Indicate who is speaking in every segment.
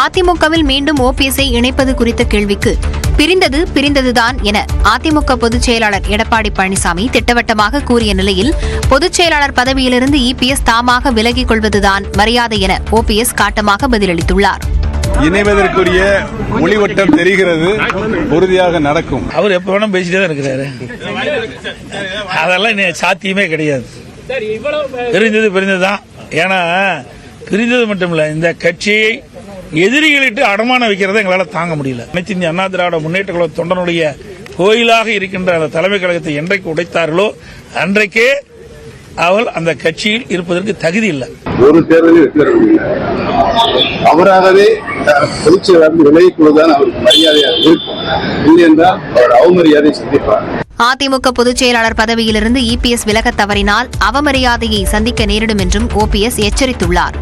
Speaker 1: அதிமுகவில் மீண்டும் ஓபிஎஸ்ஐ இணைப்பது குறித்த கேள்விக்கு பிரிந்ததுதான் என அதிமுக பொதுச் செயலாளர் எடப்பாடி பழனிசாமி திட்டவட்டமாக கூறிய நிலையில் பொதுச் செயலாளர் பதவியிலிருந்து இபிஎஸ் தாமாக விலகிக் கொள்வதுதான் மரியாதை என ஓபிஎஸ் காட்டமாக பதிலளித்துள்ளார்.
Speaker 2: இணைவதற்குரிய ஒளிவட்டம் தெரிகிறது, உறுதியாக நடக்கும்.
Speaker 3: அவர் எப்ப வேணும் பேசிட்டே தான் இருக்கிறாரு. அதெல்லாம் சாத்தியமே கிடையாது. பிரிந்ததுதான். ஏன்னா பிரிந்தது மட்டும் இல்ல, இந்த கட்சியை எதிரிகளிட்டு அடமான வைக்கிறத எங்களால் தாங்க முடியல. அனைத்து இந்திய அண்ணா திராவிட முன்னேற்ற கழக தொண்டனுடைய கோயிலாக இருக்கின்ற அந்த தலைமை கழகத்தை என்றைக்கு உடைத்தார்களோ அன்றைக்கே அவள் அந்த கட்சியில் இருப்பதற்கு தகுதி இல்லை.
Speaker 4: ஒரு தேர்தலில் அவராகவே விலகிக் கொள்வதுதான் அவருக்கு மரியாதையாக இருக்கும். இல்லை என்றால் அவர் அவமரியாதை சந்திப்பார்.
Speaker 1: அதிமுக பொதுச் செயலாளர் பதவியிலிருந்து இபிஎஸ் விலகத் தவறினால் அவமரியாதையை சந்திக்க நேரிடும் என்றும் ஓபிஎஸ் எச்சரித்துள்ளார்.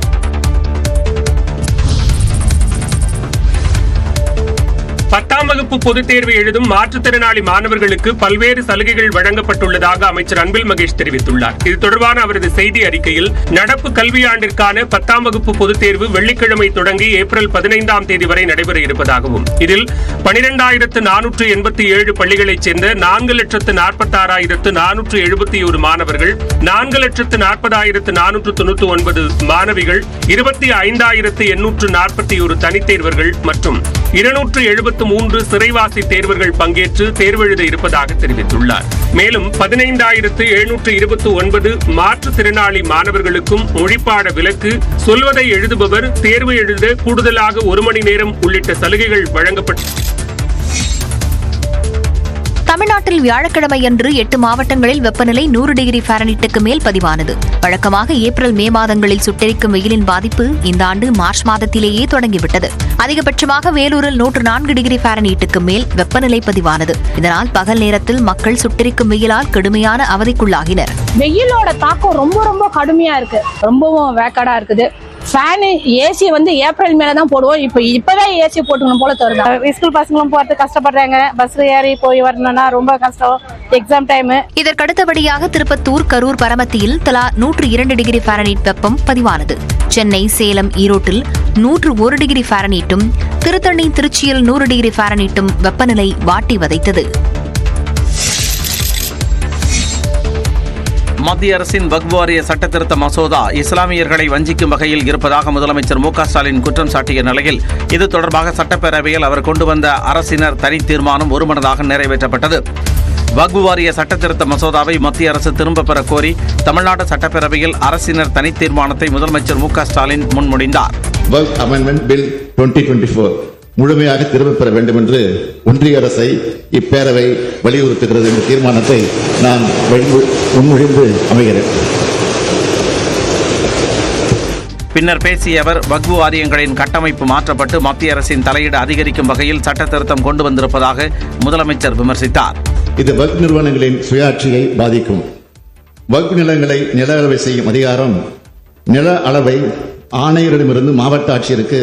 Speaker 5: பத்தாம் வகுப்பு பொதுத் தேர்வு எழுதும் மாற்றுத்திறனாளி மாணவர்களுக்கு பல்வேறு சலுகைகள் வழங்கப்பட்டுள்ளதாக அமைச்சர் அன்பில் மகேஷ் தெரிவித்துள்ளார். இது தொடர்பான அவரது செய்தி அறிக்கையில், நடப்பு கல்வியாண்டிற்கான 10ஆம் வகுப்பு பொதுத் தேர்வு வெள்ளிக்கிழமை தொடங்கி ஏப்ரல் 15ஆம் தேதி வரை நடைபெற இருப்பதாகவும், இதில் 12,487 பள்ளிகளைச் சேர்ந்த 4,46,471 மாணவர்கள், 4,40,499 மாணவிகள், 25,841 தனித்தேர்வர்கள் மற்றும் 273 சிறைவாசி தேர்வர்கள் பங்கேற்று தேர்வு எழுத இருப்பதாக தெரிவித்துள்ளார். மேலும் 15,729 மாற்றுத்திறனாளி மாணவர்களுக்கும் மொழிப்பாட விலக்கு, சொல்வதை எழுதுபவர் தேர்வு எழுத கூடுதலாக 1 மணி நேரம் உள்ளிட்ட சலுகைகள் வழங்கப்பட்டு.
Speaker 1: தமிழ்நாட்டில் வியாழக்கிழமையன்று 8 மாவட்டங்களில் வெப்பநிலை 100 டிகிரி ஃபாரன்ஹீட்டுக்கு மேல் பதிவானது. வழக்கமாக ஏப்ரல் மே மாதங்களில் சுட்டெரிக்கும் வெயிலின் பாதிப்பு இந்த ஆண்டு மார்ச் மாதத்திலேயே தொடங்கிவிட்டது. அதிகபட்சமாக வேலூரில் 104 டிகிரி ஃபாரன்ஹீட்டுக்கு மேல் வெப்பநிலை பதிவானது. இதனால் பகல் நேரத்தில் மக்கள் சுட்டெரிக்கும் வெயிலால் கடுமையான அவதிக்குள்ளாகினர்.
Speaker 6: வெயிலோட தாக்கம் ரொம்ப கடுமையா இருக்கு. ரொம்பவும் வேக்காடா இருக்குது. ஃபேன் ஏசி ஏப்ரல் மேல தான் போடுவோம். இப்பவே ஏசி போட்டுக்கணும் போல தருது. ஸ்கூல் பசங்களும் போறது கஷ்டப்படுறாங்க. பஸ்ல ஏறி போய் வரணும்னா ரொம்ப கஷ்டம். Exam time.
Speaker 1: இதற்கடுத்தபடியாக திருப்பத்தூர், கரூர், பரமத்தியில் தலா 102 டிகிரி ஃபாரன்ஹீட் வெப்பம் பதிவானது. சென்னை, சேலம், ஈரோட்டில் 101 டிகிரி ஃபாரன்ஹீட்டும், திருத்தணி, திருச்சியில் 100 டிகிரி ஃபாரன்ஹீட்டும் வெப்பநிலை வாட்டி வதைத்தது.
Speaker 7: மத்திய அரசின் வக்ஃப் வாரிய சட்டத்திருத்த மசோதா இஸ்லாமியர்களை வஞ்சிக்கும் வகையில் இருப்பதாக முதலமைச்சர் மு க ஸ்டாலின் குற்றம் சாட்டிய நிலையில் இது தொடர்பாக சட்டப்பேரவையில் அவர் கொண்டு வந்த அரசினர் தனி தீர்மானம் ஒருமனதாக நிறைவேற்றப்பட்டது. வக்ஃப் வாரிய சட்டத்திருத்த மசோதாவை மத்திய அரசு திரும்பப் பெற கோரி தமிழ்நாடு சட்டப்பேரவையில் அரசினர் தனி தீர்மானத்தை முதலமைச்சர் மு க ஸ்டாலின் முன்மொழிந்தார்.
Speaker 4: வக்ஃப் அமெண்ட்மெண்ட் பில் 2024 முழுமையாக திரும்பப் பெற வேண்டும் என்று ஒன்றிய அரசை இப்பேரவை வலியுறுத்துகிறது என்ற தீர்மானத்தை நான் முன்மொழிந்து அமைகிறேன்.
Speaker 7: பின்னர் பேசிய அவர், வக்ஃப் வாரியங்களின் கட்டமைப்பு மாற்றப்பட்டு மத்திய அரசின் தலையீடு அதிகரிக்கும் வகையில் சட்ட திருத்தம் கொண்டு வந்திருப்பதாக முதலமைச்சர் விமர்சித்தார்.
Speaker 4: இது வக்ஃப் நிறுவனங்களின் சுயாட்சியை பாதிக்கும். வக்ஃப் நிலங்களை நில அளவை செய்யும் அதிகாரம் நில அளவை ஆணையரிடமிருந்து மாவட்ட ஆட்சியருக்கு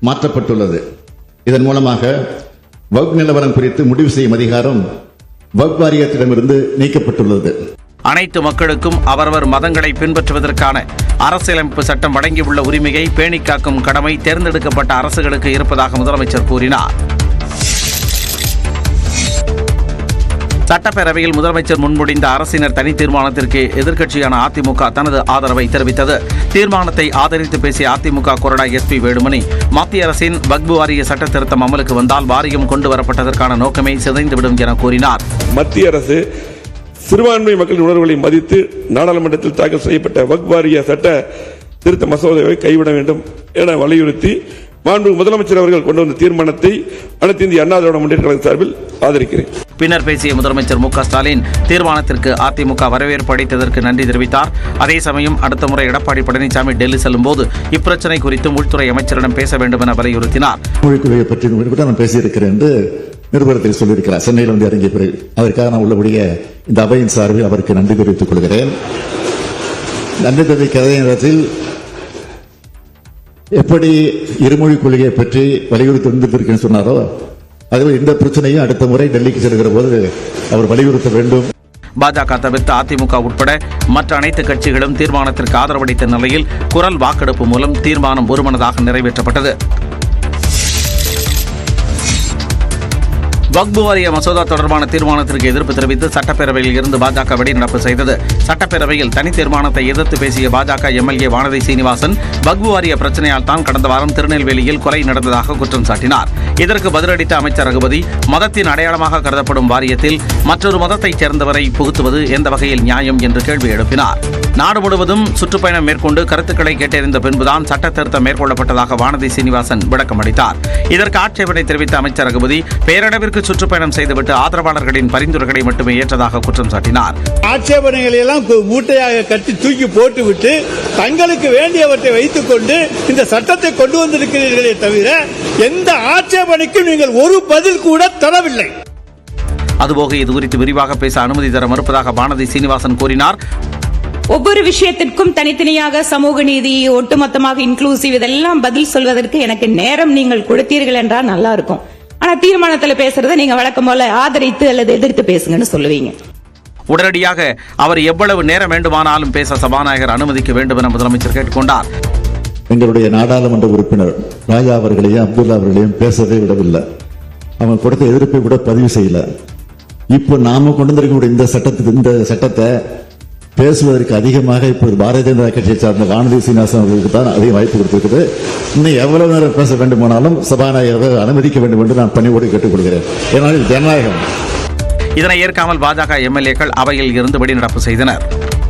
Speaker 4: மாற்றப்பட்டுள்ளது. இதன் மூலமாக வக்ஃப் நிலவரம் குறித்து முடிவு செய்யும் அதிகாரம் வக்ஃப் வாரியத்திடமிருந்து நீக்கப்பட்டுள்ளது.
Speaker 7: அனைத்து மக்களுக்கும் அவரவர் மதங்களை பின்பற்றுவதற்கான அரசியலமைப்பு சட்டம் வழங்கியுள்ள உரிமையை பேணிக்காக்கும் கடமை தேர்ந்தெடுக்கப்பட்ட அரசுகளுக்கு இருப்பதாக முதலமைச்சர் கூறினார். சட்டப்பேரவையில் முதலமைச்சர் முன்மொழிந்த அரசினர் தனி தீர்மானத்திற்கு எதிர்க்கட்சியான அதிமுக தனது ஆதரவை தெரிவித்தது. தீர்மானத்தை ஆதரித்து பேசிய அதிமுக கொறடா எஸ்பி வேலுமணி, மத்திய அரசின் வக்ஃப் வாரிய சட்ட திருத்தம் அமலுக்கு வந்தால் வாரியம் கொண்டு வரப்பட்டதற்கான நோக்கமே சிதைந்துவிடும் என கூறினார்.
Speaker 8: மத்திய அரசு சிறுபான்மை மக்களின் உணர்வுகளை மதித்து நாடாளுமன்றத்தில் தாக்கல் செய்யப்பட்ட வக்ஃப் வாரிய சட்ட திருத்த மசோதாவை கைவிட வேண்டும் என வலியுறுத்தி மாண்புமிகு முதலமைச்சர் அவர்கள் கொண்டு வந்த தீர்மானத்தை அனைத்து இந்திய அண்ணா திராவிட முன்னேற்ற கழகம் சார்பில் ஆதரிக்கிறேன்.
Speaker 7: பின்னர் பேசிய முதலமைச்சர் மு க ஸ்டாலின் தீர்மானத்திற்கு அதிமுக வரவேற்பு அளித்ததற்கு நன்றி தெரிவித்தார். அதே சமயம் அடுத்த முறை எடப்பாடி பழனிசாமி டெல்லி செல்லும் போது இப்பிரச்சனை குறித்து உள்துறை அமைச்சரிடம் பேச வேண்டும் என வலியுறுத்தினார்.
Speaker 4: மொழிக்குழுவை பற்றி நான் பேசியிருக்கிறேன் என்று நிருபரத்தில் சொல்லியிருக்கிறார். சென்னையில் இறங்கிய பிறகு அதற்காக நான் உள்ளபடிய இந்த அவையின் சார்பில் அவருக்கு நன்றி தெரிவித்துக் கொள்கிறேன். நன்றி தெரிவிக்க அதே நேரத்தில் எப்படி இருமொழி கொள்கையை பற்றி வலியுறுத்தி வந்திருக்கேன்னு சொன்னாரோ, அதுவே இந்த பிரச்சனையும் அடுத்த முறை டெல்லிக்கு செல்கிற போது அவர் வலியுறுத்த வேண்டும்.
Speaker 7: பாஜக தவிர்த்து அதிமுக உட்பட மற்ற அனைத்து கட்சிகளும் தீர்மானத்திற்கு ஆதரவளித்த நிலையில் குரல் வாக்கெடுப்பு மூலம் தீர்மானம் ஒருமனதாக நிறைவேற்றப்பட்டது. வக்பு வாரிய மசோதா தொடர்பான தீர்மானத்திற்கு எதிர்ப்பு தெரிவித்து சட்டப்பேரவையில் இருந்து பாஜக வெளிநடப்பு செய்தது. சட்டப்பேரவையில் தனி தீர்மானத்தை எதிர்த்து பேசிய பாஜக எம்எல்ஏ வானதி சீனிவாசன் வக்பு வாரிய பிரச்சனையால் தான் கடந்த வாரம் திருநெல்வேலியில் கொலை நடந்ததாக குற்றம் சாட்டினார். இதற்கு பதிலளித்த அமைச்சர் ரகுபதி, மதத்தின் அடையாளமாக கருதப்படும் வாரியத்தில் மற்றொரு மதத்தைச் சேர்ந்தவரை புகுத்துவது எந்த வகையில் நியாயம் என்று கேள்வி எழுப்பினார். நாடு முழுவதும் சுற்றுப்பயணம் மேற்கொண்டு கருத்துக்களை கேட்டறிந்த பின்புதான் சட்ட திருத்தம் மேற்கொள்ளப்பட்டதாக வானதி சீனிவாசன் விளக்கம் அளித்தார். இதற்கு ஆட்சேபனை தெரிவித்த அமைச்சர் ரகுபதி, பேரளவிற்கு சுற்றுப்பயணம் செய்துவிட்டு ஆதரவாளர்களின் பரிந்துரைகளை மட்டுமே ஏற்றதாக குற்றம் சாட்டினார்.
Speaker 9: ஆட்சேபனைகளை எல்லாம் மூட்டையாக கட்டி தூக்கி போட்டுவிட்டு தங்களுக்கு வேண்டியவற்றை வைத்துக் கொண்டு இந்த சட்டத்தை கொண்டு வந்திருக்கிறீர்களே தவிர எந்த ஆட்சேபனைக்கும் நீங்கள் ஒரு பதில் கூட தரவில்லை.
Speaker 7: அதுபோக இதுகுறித்து விரிவாக பேச அனுமதி தர மறுப்பதாக வானதி சீனிவாசன் கூறினார்.
Speaker 10: ஒவ்வொரு விஷயத்திற்கும் தனித்தனியாக சமூக நீதி, ஒட்டுமொத்தமாக இன்க்ளூசிவ் இதெல்லாம் பதில் சொல்வதற்கு எனக்கு நேரம் நீங்கள் கொடுத்தீர்கள் என்றால் நல்லா இருக்கும். ஆனா தீர்மானத்தில் பேசுறதை நீங்க வழக்கம் போல ஆதரித்து அல்லது எதிர்த்து பேசுங்கன்னு சொல்லுவீங்க.
Speaker 7: உடனடியாக அவர் எவ்வளவு நேரம் வேண்டுமானாலும் பேச சபாநாயகர் அனுமதிக்க வேண்டும் என முதலமைச்சர் கேட்டுக்கொண்டார்.
Speaker 4: எங்களுடைய நாடாளுமன்ற உறுப்பினர் ராஜா அவர்களையும் அப்துல்லா அவர்களையும் பேசவே விடவில்லை. அவங்க கொடுத்த எதிர்ப்பை கூட பதிவு செய்யல. இப்போ நாம கொண்டு வந்திருக்கக்கூடிய இந்த சட்டத்தை பேசுவதற்கு அதிகமாக இப்போது பாரதிய ஜனதா கட்சியை சார்ந்த வானதி சீனிவாசன் அவர்களுக்கு தான் அதிக வாய்ப்பு கொடுத்திருக்கிறது. இன்னும் எவ்வளவு நேரம் பேச வேண்டுமானாலும் சபாநாயகர் அனுமதிக்க வேண்டும் என்று நான் பணிவோடு கேட்டுக் கொள்கிறேன். ஏனால் இது ஜனநாயகம்.
Speaker 7: இதனை ஏற்காமல் பாஜக எம்எல்ஏக்கள் அவையில் இருந்து வெளிநடப்பு செய்தனர்.